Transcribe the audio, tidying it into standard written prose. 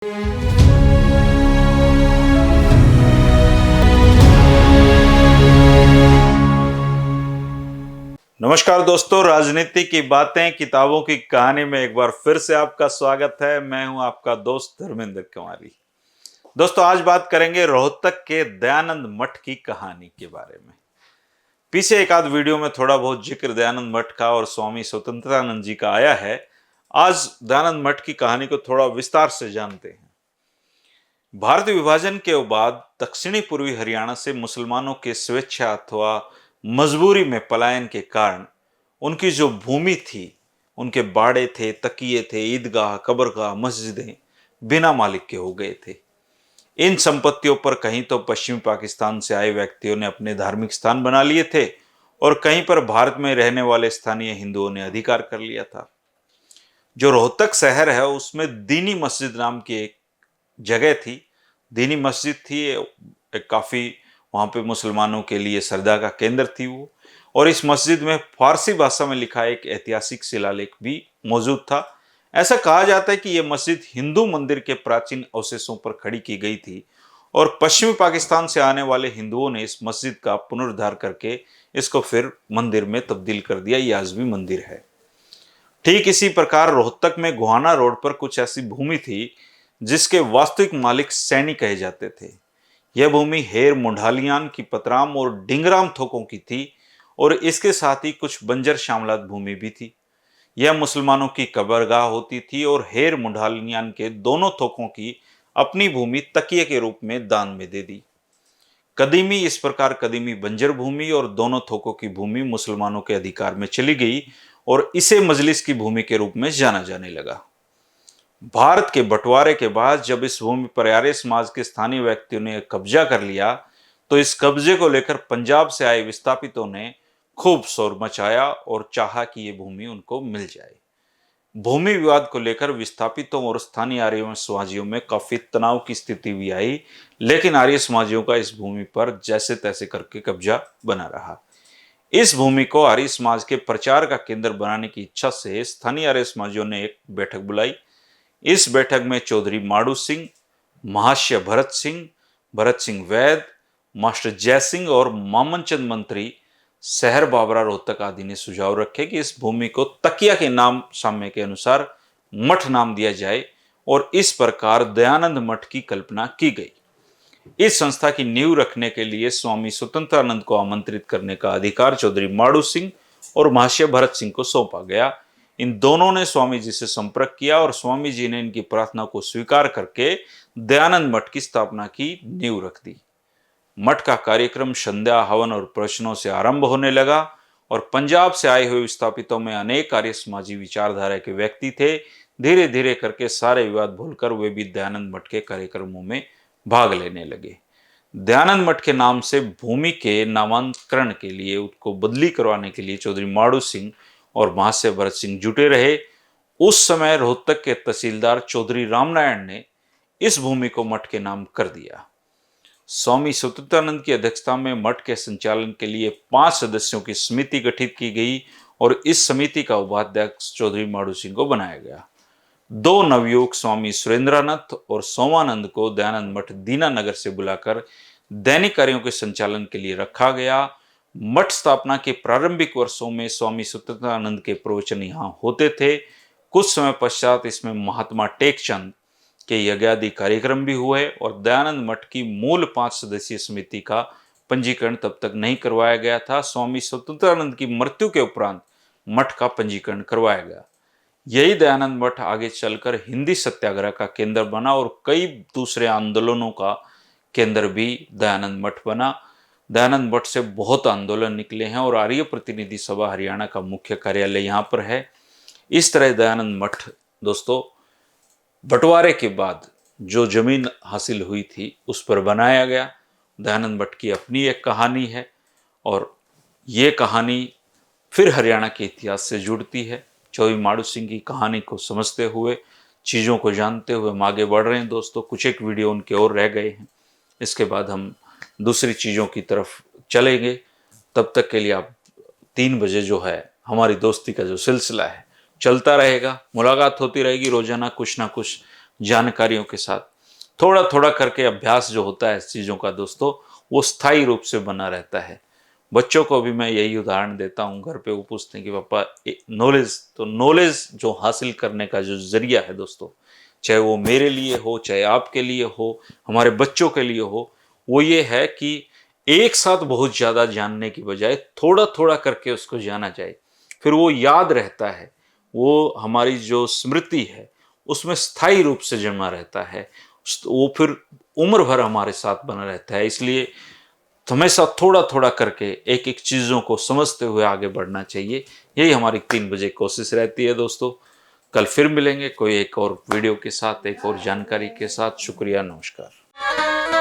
नमस्कार दोस्तों, राजनीति की बातें किताबों की कहानी में एक बार फिर से आपका स्वागत है। मैं हूं आपका दोस्त धर्मेंद्र कुमारी। दोस्तों, आज बात करेंगे रोहतक के दयानंद मठ की कहानी के बारे में। पीछे एक आध वीडियो में थोड़ा बहुत जिक्र दयानंद मठ का और स्वामी स्वतंत्रानंद जी का आया है। आज दयानंद मठ की कहानी को थोड़ा विस्तार से जानते हैं। भारत विभाजन के बाद दक्षिणी पूर्वी हरियाणा से मुसलमानों के स्वेच्छा अथवा मजबूरी में पलायन के कारण उनकी जो भूमि थी, उनके बाड़े थे, तकिए थे, ईदगाह, कब्रगाह, मस्जिदें बिना मालिक के हो गए थे। इन संपत्तियों पर कहीं तो पश्चिमी पाकिस्तान से आए व्यक्तियों ने अपने धार्मिक स्थान बना लिए थे और कहीं पर भारत में रहने वाले स्थानीय हिंदुओं ने अधिकार कर लिया था। जो रोहतक शहर है उसमें दीनी मस्जिद नाम की एक जगह थी। दीनी मस्जिद थी, एक काफी वहां पे मुसलमानों के लिए श्रद्धा का केंद्र थी वो। और इस मस्जिद में फारसी भाषा में लिखा एक ऐतिहासिक शिलालेख भी मौजूद था। ऐसा कहा जाता है कि यह मस्जिद हिंदू मंदिर के प्राचीन अवशेषों पर खड़ी की गई थी और पश्चिमी पाकिस्तान से आने वाले हिंदुओं ने इस मस्जिद का पुनरुद्धार करके इसको फिर मंदिर में तब्दील कर दिया। यह आज भी मंदिर है। ठीक इसी प्रकार रोहतक में गोहाना रोड पर कुछ ऐसी भूमि थी जिसके वास्तविक मालिक सैनी कहे जाते थे। यह भूमि हेर मुंडालियान की पतराम और डिंगराम थोकों की थी और इसके साथ ही कुछ बंजर शामलात भूमि भी थी। यह मुसलमानों की कब्रगाह होती थी और हेर मुंडालियान के दोनों थोकों की अपनी भूमि तकिए के रूप में दान में दे दी। कदीमी इस प्रकार कदीमी बंजर भूमि और दोनों थोकों की भूमि मुसलमानों के अधिकार में चली गई और इसे मजलिस की भूमि के रूप में जाना जाने लगा। भारत के बंटवारे के बाद जब इस भूमि पर आर्य समाज के स्थानीय व्यक्तियों ने कब्जा कर लिया तो इस कब्जे को लेकर पंजाब से आए विस्थापितों ने खूब शोर मचाया और चाहा कि ये भूमि उनको मिल जाए। भूमि विवाद को लेकर विस्थापितों और स्थानीय आर्य समाजियों में काफी तनाव की स्थिति भी आई, लेकिन आर्य समाजियों का इस भूमि पर जैसे तैसे करके कब्जा बना रहा। इस भूमि को आर्य समाज के प्रचार का केंद्र बनाने की इच्छा से स्थानीय आर्य समाजियों ने एक बैठक बुलाई। इस बैठक में चौधरी माड़ू सिंह, महाशय भरत सिंह वैद, मास्टर जय सिंह और मामनचंद मंत्री, शहर बाबरा रोहतक आदि ने सुझाव रखे कि इस भूमि को तकिया के नाम साम्य के अनुसार मठ नाम दिया जाए और इस प्रकार दयानंद मठ की कल्पना की गई। इस संस्था की नींव रखने के लिए स्वामी स्वतंत्रानंद को आमंत्रित करने का अधिकार चौधरी माड़ू सिंह और महाशय भरत सिंह को सौंपा गया। इन दोनों ने स्वामी जी से संपर्क किया और स्वामी जी ने इनकी प्रार्थना को स्वीकार करके दयानंद मठ की स्थापना की नींव रख दी। मठ का कार्यक्रम संध्या, हवन और प्रवचनों से आरंभ होने लगा और पंजाब से आए हुए विस्थापितों में अनेक आर्य समाजी विचारधारा के व्यक्ति थे। धीरे धीरे करके सारे विवाद भूलकर वे भी दयानंद मठ के कार्यक्रमों में भाग लेने लगे। दयानंद मठ के नाम से भूमि के नामांतरण के लिए, उसको बदली करवाने के लिए चौधरी माड़ू सिंह और महाशय भरत सिंह जुटे रहे। उस समय रोहतक के तहसीलदार चौधरी रामनारायण ने इस भूमि को मठ के नाम कर दिया। स्वामी स्वतंत्रानंद की अध्यक्षता में मठ के संचालन के लिए 5 सदस्यों की समिति गठित की गई और इस समिति का उपाध्यक्ष चौधरी माड़ू सिंह को बनाया गया। 2 नवयुवक स्वामी सुरेंद्रनाथ और सोमानंद को दयानंद मठ दीनानगर से बुलाकर दैनिक कार्यों के संचालन के लिए रखा गया। मठ स्थापना के प्रारंभिक वर्षों में स्वामी स्वतंत्रानंद के प्रवचन यहाँ होते थे। कुछ समय पश्चात इसमें महात्मा टेकचंद के यज्ञादि कार्यक्रम भी हुए और दयानंद मठ की मूल 5 सदस्यीय समिति का पंजीकरण तब तक नहीं करवाया गया था। स्वामी स्वतंत्रानंद की मृत्यु के उपरांत मठ का पंजीकरण करवाया गया। यही दयानंद मठ आगे चलकर हिंदी सत्याग्रह का केंद्र बना और कई दूसरे आंदोलनों का केंद्र भी दयानंद मठ बना। दयानंद मठ से बहुत आंदोलन निकले हैं और आर्य प्रतिनिधि सभा हरियाणा का मुख्य कार्यालय यहाँ पर है। इस तरह दयानंद मठ दोस्तों बंटवारे के बाद जो जमीन हासिल हुई थी उस पर बनाया गया। दयानंद मठ की अपनी एक कहानी है और ये कहानी फिर हरियाणा के इतिहास से जुड़ती है। चौधरी माड़ू सिंह की कहानी को समझते हुए, चीज़ों को जानते हुए हम आगे बढ़ रहे हैं दोस्तों। कुछ एक वीडियो उनके और रह गए हैं, इसके बाद हम दूसरी चीज़ों की तरफ चलेंगे। तब तक के लिए आप 3 बजे जो है हमारी दोस्ती का जो सिलसिला है चलता रहेगा। मुलाकात होती रहेगी रोजाना कुछ ना कुछ जानकारियों के साथ थोड़ा थोड़ा करके अभ्यास जो होता है इस चीज़ों का दोस्तों, वो स्थायी रूप से बना रहता है। बच्चों को भी मैं यही उदाहरण देता हूँ, घर पे वो पूछते हैं कि पापा नॉलेज, तो नॉलेज जो हासिल करने का जो जरिया है दोस्तों, चाहे वो मेरे लिए हो, चाहे आपके लिए हो, हमारे बच्चों के लिए हो, वो ये है कि एक साथ बहुत ज़्यादा जानने की बजाय थोड़ा थोड़ा करके उसको जाना जाए, फिर वो याद रहता है, वो हमारी जो स्मृति है उसमें स्थायी रूप से जमा रहता है, वो फिर उम्र भर हमारे साथ बना रहता है। इसलिए हमेशा थोड़ा थोड़ा करके एक एक चीज़ों को समझते हुए आगे बढ़ना चाहिए। यही हमारी 3 बजे कोशिश रहती है दोस्तों। कल फिर मिलेंगे कोई एक और वीडियो के साथ, एक और जानकारी के साथ। शुक्रिया, नमस्कार।